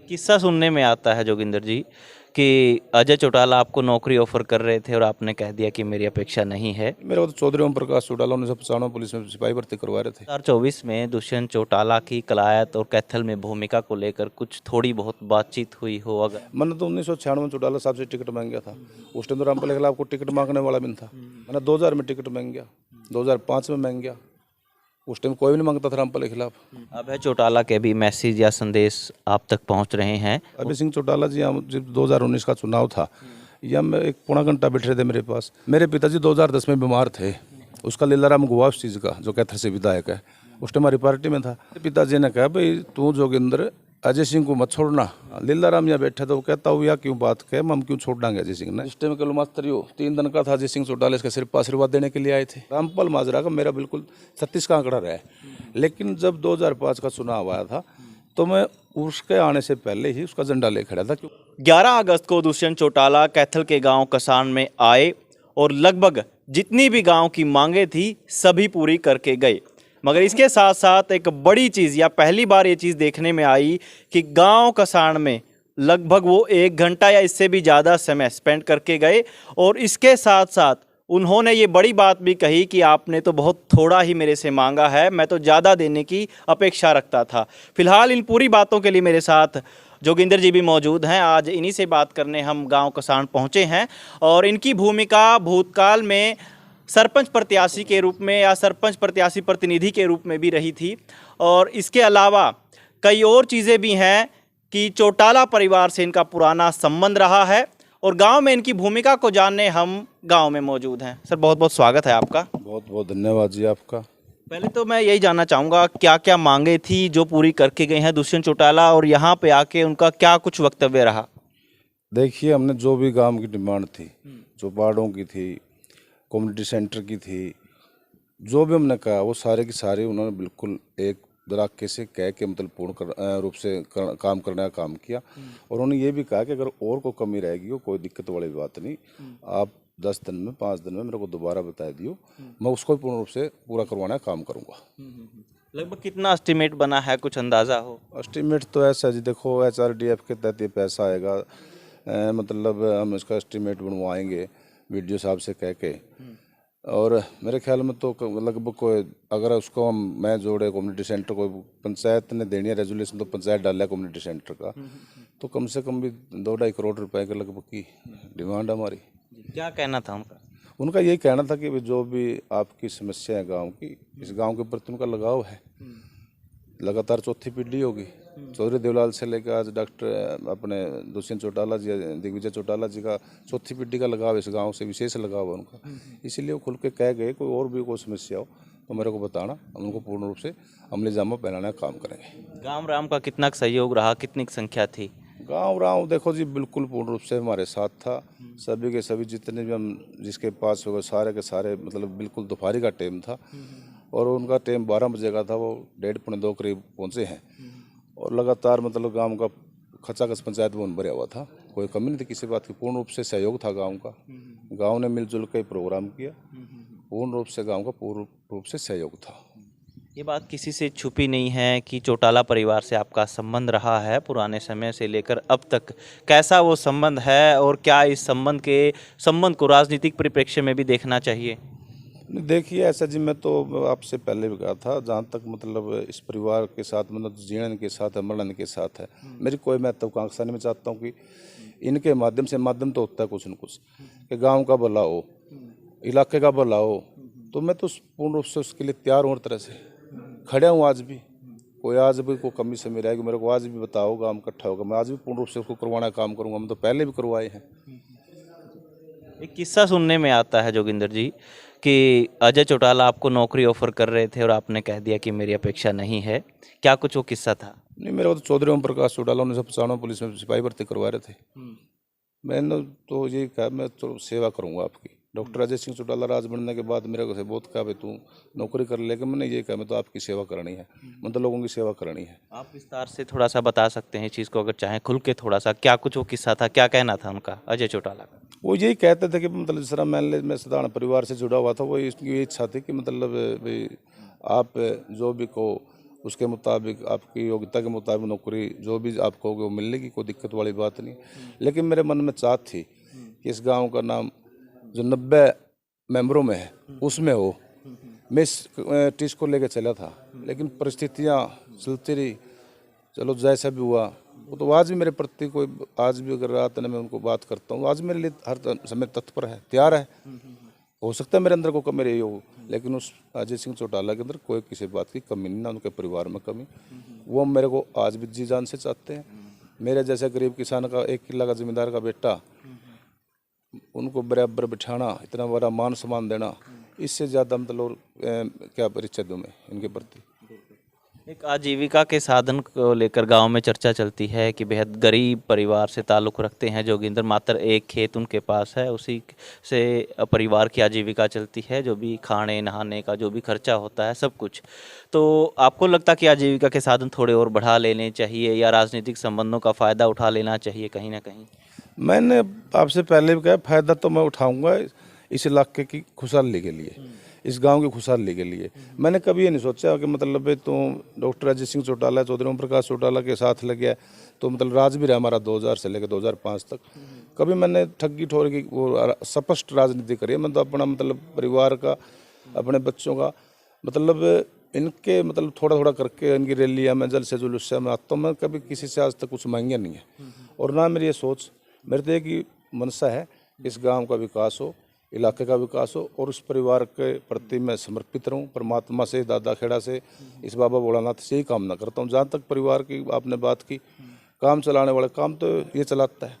किस्सा सुनने में आता है जोगिंदर जी कि अजय चौटाला आपको नौकरी ऑफर कर रहे थे और आपने कह दिया कि मेरी अपेक्षा नहीं है। मेरे को तो चौधरी ओम प्रकाश चौटाला 1995 पुलिस में सिपाही भर्ती करवा रहे थे। 2024 में दुष्यंत चौटाला की कलायत और कैथल में भूमिका को लेकर कुछ थोड़ी बहुत बातचीत हुई हो अगर? मैंने तो 1996 में चौटाला साहब से टिकट मांग गया था। उस टाइम तो रामपाल के खिलाफ को टिकट मांगने वाला भी नहीं था। मैंने 2000 में टिकट मांग गया, 2005 में मांग गया। उस टाइम कोई भी नहीं मांगता था रामपाल के खिलाफ। अभय चौटाला के भी मैसेज या संदेश आप तक पहुंच रहे हैं? अभय सिंह चौटाला जी, हम जब 2019 का चुनाव था, या मैं एक पौना घंटा बैठे रहे थे मेरे पास। मेरे पिताजी 2010 में बीमार थे। उसका लीलाराम गुआ उस चीज़ का, जो कैथल से विधायक है, उस टाइम हमारी पार्टी में था। पिताजी ने कहा, भाई तू जोगिंदर अजय सिंह को मत छोड़ना। लीलाराम यहाँ बैठा था, वो कहता हूँ या क्यों बात कहे, हम क्यों छोड़ देंगे अजय सिंह ने। इस टाइम के मास्टर 3 दिन का था। अजय सिंह चौटाला इसका सिर्फ आशीर्वाद देने के लिए आए थे। रामपाल माजरा का मेरा बिल्कुल 36 का आंकड़ा रहा है। लेकिन जब 2005 का चुनाव आया था तो मैं उसके आने से पहले ही उसका झंडा ले खड़ा था। 11 अगस्त को दुष्यंत चौटाला कैथल के गांव कसान में आए और लगभग जितनी भी गांव की मांगे थी सभी पूरी करके गए। मगर इसके साथ साथ एक बड़ी चीज़ या पहली बार ये चीज़ देखने में आई कि गांव कसान में लगभग वो 1 घंटा या इससे भी ज़्यादा समय स्पेंड करके गए। और इसके साथ साथ उन्होंने ये बड़ी बात भी कही कि आपने तो बहुत थोड़ा ही मेरे से मांगा है, मैं तो ज़्यादा देने की अपेक्षा रखता था। फिलहाल इन पूरी बातों के लिए मेरे साथ जोगिंदर जी भी मौजूद हैं। आज इन्हीं से बात करने हम गांव कसान पहुंचे हैं और इनकी भूमिका भूतकाल में सरपंच प्रत्याशी के रूप में या सरपंच प्रत्याशी प्रतिनिधि के रूप में भी रही थी। और इसके अलावा कई और चीज़ें भी हैं कि चौटाला परिवार से इनका पुराना संबंध रहा है और गांव में इनकी भूमिका को जानने हम गांव में मौजूद हैं। सर बहुत बहुत स्वागत है आपका। बहुत बहुत धन्यवाद जी आपका। पहले तो मैं यही जानना चाहूँगा क्या क्या मांगे थी जो पूरी करके गए हैं दुष्यंत चौटाला, और यहाँ पे आके उनका क्या कुछ वक्तव्य रहा? देखिए, हमने जो भी गांव की डिमांड थी, जो वार्डों की थी, कम्युनिटी सेंटर की थी, जो भी हमने कहा वो सारे की सारे उन्होंने बिल्कुल एक दराके से कह के मतलब पूर्ण रूप से काम करने का काम किया। और उन्होंने ये भी कहा कि अगर और कोई कमी रहेगी हो, कोई दिक्कत वाली बात नहीं, आप 10 दिन में 5 दिन में मेरे को दोबारा बता दियो, मैं उसको पूर्ण रूप से पूरा करवाने का काम करूँगा। लगभग कितना एस्टिमेट बना है, कुछ अंदाज़ा हो? एस्टिमेट तो ऐसा जी, देखो HRDF के तहत ये पैसा आएगा। मतलब हम इसका एस्टिमेट बनवाएंगे वीडियो साहब से कह के। और मेरे ख्याल में तो लगभग कोई अगर उसको मैं जोड़े कम्युनिटी सेंटर को, पंचायत ने देनी है रेजोल्यूशन, तो पंचायत डाला है कम्युनिटी सेंटर का, तो कम से कम भी 2-2.5 करोड़ रुपए के लगभग की डिमांड है हमारी। क्या कहना था उनका? उनका यही कहना था कि जो भी आपकी समस्या है गांव की, इस गांव के प्रति उनका लगाव है। लगातार चौथी पीढ़ी होगी, चौधरी देवलाल से लेकर आज डॉक्टर अपने दुष्यंत चौटाला जी, दिग्विजय चौटाला जी का चौथी पीढ़ी का लगाव, इस गांव से विशेष लगाव है उनका। इसीलिए वो खुल के कह गए कोई और भी कोई समस्या हो तो मेरे को बताना, हम उनको पूर्ण रूप से अमली जामा पहनाने का काम करेंगे। गांव राम का कितना सहयोग रहा, कितनी संख्या थी? गाँव राव देखो जी बिल्कुल पूर्ण रूप से हमारे साथ था। सभी के सभी जितने भी हम जिसके पास हो गए सारे के सारे, मतलब बिल्कुल दोपहरी का टाइम था और उनका टाइम 12 बजे का था, वो 1:30-1:45 करीब पहुँचे हैं। और लगातार मतलब गांव का खचाखच पंचायत भवन भरा हुआ था, कोई कमी नहीं थी किसी बात की। पूर्ण रूप से सहयोग था गांव का। गांव ने मिलजुल के प्रोग्राम किया, पूर्ण रूप से गांव का पूर्ण रूप से सहयोग था। ये बात किसी से छुपी नहीं है कि चौटाला परिवार से आपका संबंध रहा है पुराने समय से लेकर अब तक। कैसा वो संबंध है और क्या इस संबंध को राजनीतिक परिप्रेक्ष्य में भी देखना चाहिए? देखिए ऐसा जी, मैं तो आपसे पहले भी कहा था, जहाँ तक मतलब इस परिवार के साथ मतलब जीवन के साथ है, मरण के साथ है, मेरी कोई महत्वाकांक्षा नहीं। मैं चाहता हूँ कि इनके माध्यम तो होता है कुछ न कुछ, कि गांव का भला हो, इलाके का भला हो, तो मैं तो पूर्ण रूप से उसके लिए तैयार हूँ। हर तरह से खड़ा हूँ। आज भी कोई कमी से रहेगी, मेरे को आज भी बताओ, गांव इकट्ठा होगा, मैं आज भी पूर्ण रूप से उसको करवाने का काम करूँगा। मैं तो पहले भी करवाए हैं। एक किस्सा सुनने में आता है जोगिंदर जी कि अजय चौटाला आपको नौकरी ऑफर कर रहे थे और आपने कह दिया कि मेरी अपेक्षा नहीं है। क्या कुछ वो किस्सा था? नहीं, मेरे को तो चौधरी ओम प्रकाश चौटाला 1995 पुलिस में सिपाही भर्ती करवा रहे थे। मैंने तो ये कहा मैं तो सेवा करूँगा आपकी। डॉक्टर अजय सिंह चौटाला राज बनने के बाद मेरे को से बहुत कहा भाई तू नौकरी कर, लेकिन मैंने ये कहा मैं तो आपकी सेवा करनी है, मतलब लोगों की सेवा करनी है। आप विस्तार से थोड़ा सा बता सकते हैं इस चीज़ को, अगर चाहें खुल के थोड़ा सा, क्या कुछ वो किस्सा था, क्या कहना था उनका अजय चौटाला का? वो यही कहते थे कि मतलब जिस तरह मैं साधारण परिवार से जुड़ा हुआ था, वो इसकी ये इच्छा थी कि मतलब भाई आप जो भी को उसके मुताबिक आपकी योग्यता के मुताबिक नौकरी जो भी आप कहोगे वो मिलने की कोई दिक्कत वाली बात नहीं। लेकिन मेरे मन में चाहत थी कि इस गांव का नाम जो 90 मेंबरों में है उसमें हो। मैं इस टीस को लेकर चला था, लेकिन परिस्थितियाँ चलती रही। चलो जैसा भी हुआ वो तो आज भी मेरे प्रति कोई आज भी अगर रात में मैं उनको बात करता हूँ, आज मेरे लिए हर समय तत्पर है, तैयार है। हो सकता है मेरे अंदर कोई कमी रही हो, लेकिन उस अजय सिंह चौटाला के अंदर कोई किसी बात की कमी नहीं, ना उनके परिवार में कमी। वो मेरे को आज भी जी जान से चाहते हैं। मेरे जैसे गरीब किसान का 1 किला का जमींदार का बेटा, उनको बराबर बिठाना, इतना बड़ा मान सम्मान देना, इससे ज़्यादा मतलब और क्या परिचय दूँ मैं इनके प्रति। एक आजीविका के साधन को लेकर गांव में चर्चा चलती है कि बेहद गरीब परिवार से ताल्लुक़ रखते हैं जोगिंदर। मात्र एक खेत उनके पास है, उसी से परिवार की आजीविका चलती है, जो भी खाने नहाने का जो भी खर्चा होता है सब कुछ। तो आपको लगता कि आजीविका के साधन थोड़े और बढ़ा लेने चाहिए या राजनीतिक संबंधों का फ़ायदा उठा लेना चाहिए कहीं ना कहीं? मैंने आपसे पहले भी कहा, फ़ायदा तो मैं उठाऊँगा इस इलाके की खुशहाली के लिए, इस गांव की खुशहाली के लिए। मैंने कभी ये नहीं सोचा कि मतलब तो डॉक्टर अजय सिंह चौटाला, चौधरी ओम प्रकाश चौटाला के साथ लग गया तो मतलब राज भी रहा हमारा 2000 से लेकर 2005 तक। कभी मैंने ठगी ठोर की वो स्पष्ट राजनीति करी। मैं तो अपना मतलब परिवार का, अपने बच्चों का मतलब इनके मतलब थोड़ा थोड़ा करके इनकी रैलियाँ में जल से जुलूस से मैं आता हूँ। मैं कभी किसी से आज तक कुछ मांगा नहीं है, और ना मेरी ये सोच। मेरे तो एक ही मनसा है, इस गाँव का विकास हो, इलाके का विकास हो, और उस परिवार के प्रति मैं समर्पित रहूं। परमात्मा से, दादा खेड़ा से, इस बाबा भोलानाथ से ही कामना करता हूं। जहाँ तक परिवार की आपने बात की, काम चलाने वाले काम तो ये चलाता है,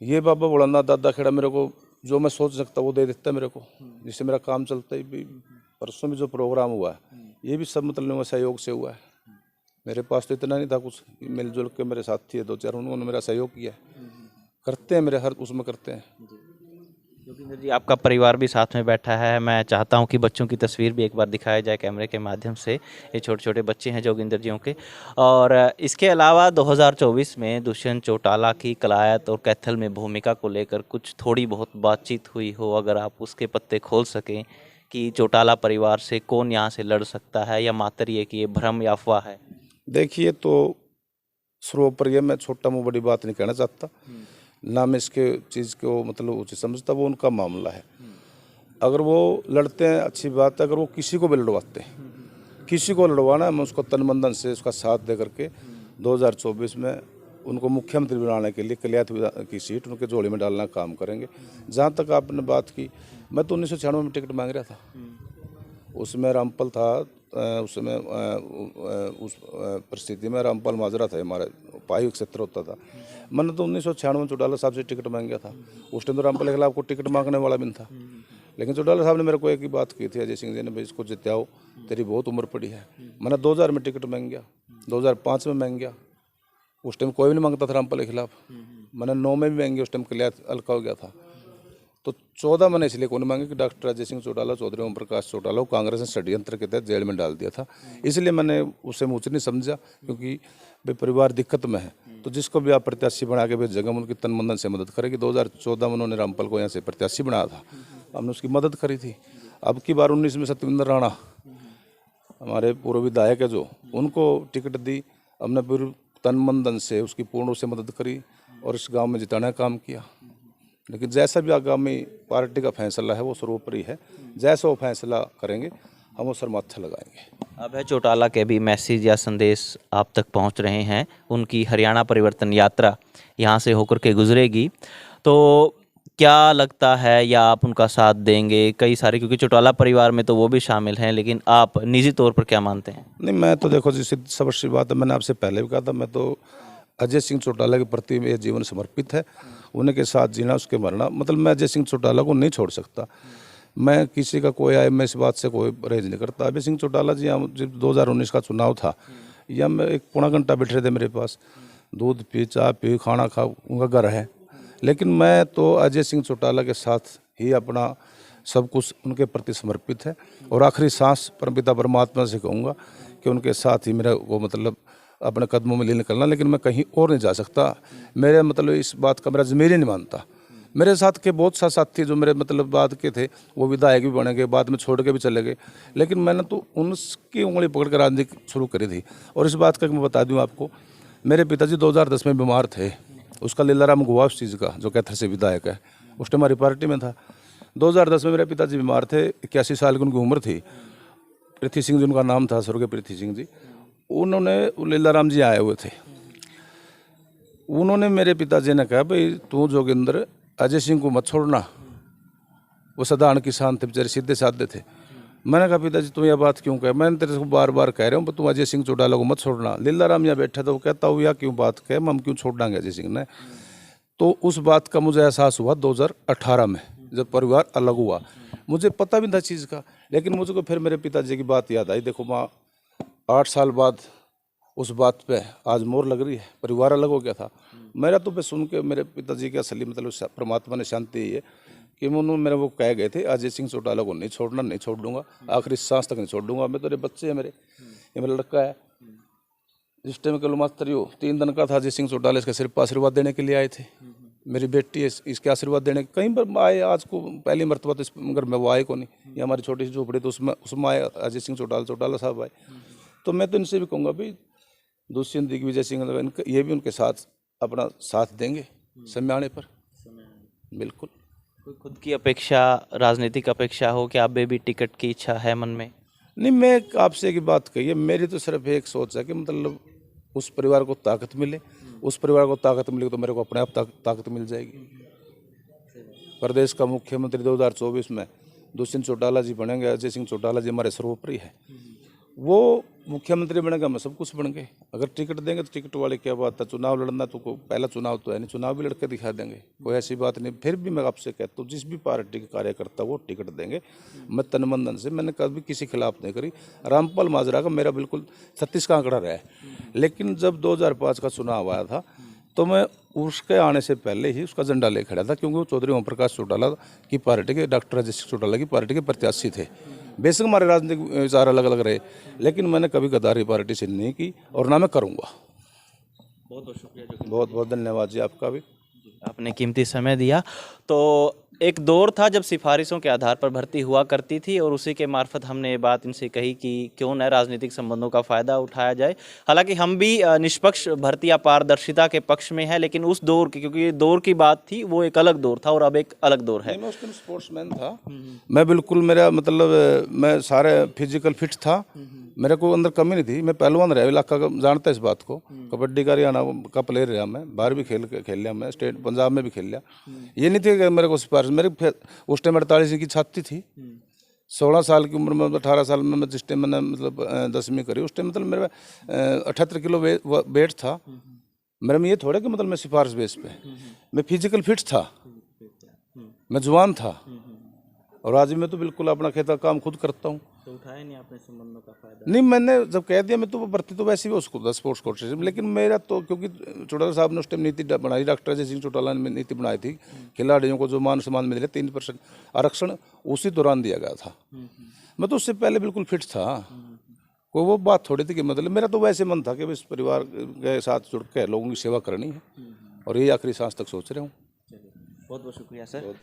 ये बाबा भोलानाथ दादा खेड़ा मेरे को जो मैं सोच सकता वो दे देता है मेरे को, जिससे मेरा काम चलता है। भी परसों में जो प्रोग्राम हुआ है ये भी सब मतलब सहयोग से हुआ है। मेरे पास तो इतना नहीं था कुछ, मिलजुल के मेरे साथी है 2-4, उन्होंने मेरा सहयोग किया है, करते हैं मेरे हर उसमें करते हैं। जोगिंदर जी, आपका परिवार भी साथ में बैठा है। मैं चाहता हूं कि बच्चों की तस्वीर भी एक बार दिखाया जाए कैमरे के माध्यम से। ये छोटे छोटे बच्चे हैं जोगिंदर जियों के। और इसके अलावा 2024 में दुष्यंत चौटाला की कलायत और कैथल में भूमिका को लेकर कुछ थोड़ी बहुत बातचीत हुई हो, अगर आप उसके पत्ते खोल सकें कि चौटाला परिवार से कौन यहाँ से लड़ सकता है, या मात्र ये कि ये भ्रम या अफवाह है? देखिए, तो सर्वोपरि मैं छोटा मुँह बड़ी बात नहीं कहना चाहता, ना मैं इसके चीज़ को मतलब उचित समझता, वो उनका मामला है। अगर वो लड़ते हैं अच्छी बात है, अगर वो किसी को भी लड़वाते हैं, किसी को लड़वाना है, मैं उसको तन मन धन से उसका साथ दे करके 2024 में उनको मुख्यमंत्री बनाने के लिए कलियात की सीट उनके झोली में डालना काम करेंगे। जहाँ तक आपने बात की, मैं तो 1996 में टिकट मांग रहा था, उसमें रामपाल था, उस समय उस परिस्थिति में रामपाल माजरा था, हमारा उपायुक्त क्षेत्र होता था। मैंने तो 1996 में चौटाला साहब से टिकट मांग गया था। उस टाइम तो रामपाल के खिलाफ को टिकट मांगने वाला भी नहीं था, लेकिन चौटाला साहब ने मेरे को एक ही बात की थी, अजय सिंह जी ने, भाई इसको जिताओ, तेरी बहुत उम्र पड़ी है। मैंने 2000 में टिकट मांग गया, 2005 में मांग गया। उस टाइम कोई भी नहीं मांगता था रामपाल के खिलाफ। मैंने 9 में भी मांग गया, उस टाइम कलियात हल्का हो गया था। तो 14 मैंने इसलिए कौन मांगे कि डॉक्टर अजय सिंह चौटाला, चौधरी ओम प्रकाश चौटाला को कांग्रेस ने षड्यंत्र के तहत जेल में डाल दिया था, इसलिए मैंने उसे उचित नहीं समझा। क्योंकि भाई परिवार दिक्कत में है, तो जिसको भी आप प्रत्याशी बना के भेज जगह उनकी तन मन से मदद करेगी। 2014 में उन्होंने रामपाल को यहाँ से प्रत्याशी बनाया था, हमने उसकी मदद करी थी। अब की बार 19 में सत्यविंदर राणा हमारे पूर्व विधायक है जो, उनको टिकट दी, हमने पूरी तन मन धन से उसकी पूर्ण से मदद करी और इस गाँव में जिताने का काम किया। लेकिन जैसा भी आगामी पार्टी का फैसला है वो सर्वोपरि है, जैसा वो फैसला करेंगे हम उस पर माथा लगाएंगे। अभय चौटाला के भी मैसेज या संदेश आप तक पहुंच रहे हैं। उनकी हरियाणा परिवर्तन यात्रा यहां से होकर के गुजरेगी, तो क्या लगता है, या आप उनका साथ देंगे? कई सारे, क्योंकि चौटाला परिवार में तो वो भी शामिल हैं, लेकिन आप निजी तौर पर क्या मानते हैं? नहीं, मैं तो देखो जी, सबसे बात है, मैंने आपसे पहले भी कहा था, मैं तो अजय सिंह चौटाला के प्रति मेरा जीवन समर्पित है। उनके साथ जीना, उसके मरना, मतलब मैं अजय सिंह चौटाला को नहीं छोड़ सकता। मैं किसी का कोई आए, मैं इस बात से कोई परहेज नहीं करता। अजय सिंह चौटाला जी, हम जब 2019 का चुनाव था, या मैं 1 पौना घंटा बैठे रहे थे मेरे पास, दूध पी, चाय पी, खाना खा, उनका घर है। लेकिन मैं तो अजय सिंह चौटाला के साथ ही अपना सब कुछ उनके प्रति समर्पित है, और आखिरी सांस परमपिता परमात्मा से कहूँगा कि उनके साथ ही मेरा वो मतलब अपने कदमों में ले निकलना। लेकिन मैं कहीं और नहीं जा सकता। मेरे मतलब इस बात का मेरा ज़मीर ही नहीं मानता। मेरे साथ के बहुत सारे साथी जो मेरे मतलब बाद के थे वो विधायक भी बने गए, बाद में छोड़ के भी चले गए, लेकिन मैंने तो उनकी उंगली पकड़ कर राजनीति शुरू करी थी। और इस बात का मैं बता दूं आपको, मेरे पिताजी 2010 में बीमार थे, उसका लीलाराम गुहा उस चीज़ का जो कैथल से विधायक है, उस टाइम हमारी पार्टी में था। 2010 में मेरे पिताजी बीमार थे, 81 साल की उनकी उम्र थी। पृथ्वी सिंह जी उनका नाम था, स्वर्गीय पृथ्वी सिंह जी। उन्होंने लीलाराम जी आए हुए थे, उन्होंने मेरे पिताजी ने कहा भाई तू जोगिंदर अजय सिंह को मत छोड़ना, वो साधारण किसान थे बेचारे, सीधे साधे थे। मैंने कहा पिताजी तुम यह बात क्यों कहे, मैंने तेरे को बार बार कह रहा हूँ तुम अजय सिंह चौटाला को मत छोड़ना। लीलाराम यहाँ बैठा था, वो कहता हूँ या क्यों बात कहे, हम क्यों छोड़ देंगे अजय सिंह ने। तो उस बात का मुझे एहसास हुआ 2018 में जब परिवार अलग हुआ। मुझे पता भी था चीज़ का, लेकिन मुझको फिर मेरे पिताजी की बात याद आई। देखो माँ, 8 साल बाद उस बात पे आज मोहर लग रही है, परिवार अलग हो गया था। मेरा तो पे सुन के मेरे पिताजी की असली मतलब परमात्मा ने शांति ही है कि उन्होंने मेरे वो कह गए थे अजय सिंह चौटाला को नहीं छोड़ना, नहीं छोड़ दूंगा, आखिरी सांस तक नहीं छोड़ दूंगा। मैं तो बच्चे हैं मेरे, ये मेरा लड़का है। जिस टाइम कल मास्टर हो 3 दिन का था, अजय सिंह चौटाला इसके सिर पर आशीर्वाद देने के लिए आए थे। मेरी बेटी है, इसके आशीर्वाद देने कहीं पर आए। आज को पहली मरतबा तो इस घर में वो आए को नहीं, ये हमारी छोटी सी झोपड़ी तो उसमें आए अजय सिंह चौटाला साहब आए। तो मैं तो इनसे भी कहूँगा भाई दुष्यंत दिग्विजय सिंह ये भी उनके साथ अपना साथ देंगे समय आने पर, बिल्कुल। कोई खुद की अपेक्षा, राजनीतिक अपेक्षा हो कि आप भी टिकट की इच्छा है मन में? नहीं, मैं आपसे एक बात कही है, मेरी तो सिर्फ एक सोच है कि मतलब उस परिवार को ताकत मिले, उस परिवार को ताकत मिलेगी तो मेरे को अपने आप ताकत मिल जाएगी। प्रदेश का मुख्यमंत्री 2024 में दुष्यंत चौटाला जी बनेंगे, अजय सिंह चौटाला जी हमारे सर्वोपरि है। वो मुख्यमंत्री बनेगा, मैं सब कुछ बन गए। अगर टिकट देंगे तो टिकट वाले क्या बात है, चुनाव लड़ना तो पहला चुनाव तो है नहीं, चुनाव भी लड़के दिखा देंगे, कोई ऐसी बात नहीं। फिर भी मैं आपसे कहता हूँ जिस भी पार्टी के कार्यकर्ता वो टिकट देंगे, मैं तन मन धन से, मैंने कभी किसी खिलाफ नहीं करी। रामपाल माजरा का मेरा बिल्कुल 36 का आंकड़ा रहा है, लेकिन जब 2005 का चुनाव आया था तो मैं उसके आने से पहले ही उसका झंडा ले खड़ा था, क्योंकि वो चौधरी ओम प्रकाश चौटाला की पार्टी के, डॉक्टर अजय सिंह चौटाला की पार्टी के प्रत्याशी थे। बेशक हमारे राजनीतिक विचार अलग अलग रहे, लेकिन मैंने कभी गद्दारी पार्टी से नहीं की और ना मैं करूँगा। बहुत बहुत शुक्रिया, बहुत बहुत धन्यवाद जी आपका भी, आपने कीमती समय दिया। तो एक दौर था जब सिफारिशों के आधार पर भर्ती हुआ करती थी और उसी के मार्फत हमने ये बात इनसे कही कि क्यों न राजनीतिक संबंधों का फ़ायदा उठाया जाए। हालांकि हम भी निष्पक्ष भर्ती या पारदर्शिता के पक्ष में है, लेकिन उस दौर की, क्योंकि ये दौर की बात थी, वो एक अलग दौर था और अब एक अलग दौर है। मैं उस टाइम स्पोर्ट्समैन था, मैं बिल्कुल, मेरा मतलब मैं सारे फिजिकल फिट था, मेरे को अंदर कमी नहीं थी। मैं पहलवान रहा, इलाका का जानता है इस बात को। कबड्डी का हरियाणा का प्लेयर रहा मैं, बाहर भी खेल लिया मैं, स्टेट पंजाब में भी खेल लिया। ये नहीं थी कि मेरे को सिफारिश, मेरे उस टाइम 48 की छाती थी। 16 साल की उम्र में, 18 साल में मैं जिस टाइम मैंने मतलब 10वीं करी, उस टाइम मतलब मेरा 78 किलो वेट था मेरे में। ये थोड़ा कि मतलब मैं सिफारिश बेस पे, मैं फिजिकल फिट था, मैं जवान था, और आज मैं तो बिल्कुल अपना खेत का काम खुद करता हूँ। तो उठाया नहीं आपने संबंधों का फायदा? नहीं, मैंने जब कह दिया मैं तो भर्ती तो वैसे भी उसको स्पोर्ट्स कोटे से, लेकिन मेरा तो क्योंकि चौटाला साहब ने उस टाइम नीति बनाई, डॉक्टर अजय सिंह चौटाला ने नीति बनाई थी, खिलाड़ियों को जो मान सम्मान मिले 3% आरक्षण उसी दौरान दिया गया था। मैं तो उससे पहले बिल्कुल फिट था, कोई वो बात थोड़ी थी कि मतलब मेरा तो वैसे मन था कि इस परिवार के साथ जुड़ के लोगों की सेवा करनी है, और यही आखिरी सांस तक सोच रहा हूँ। बहुत बहुत शुक्रिया सर।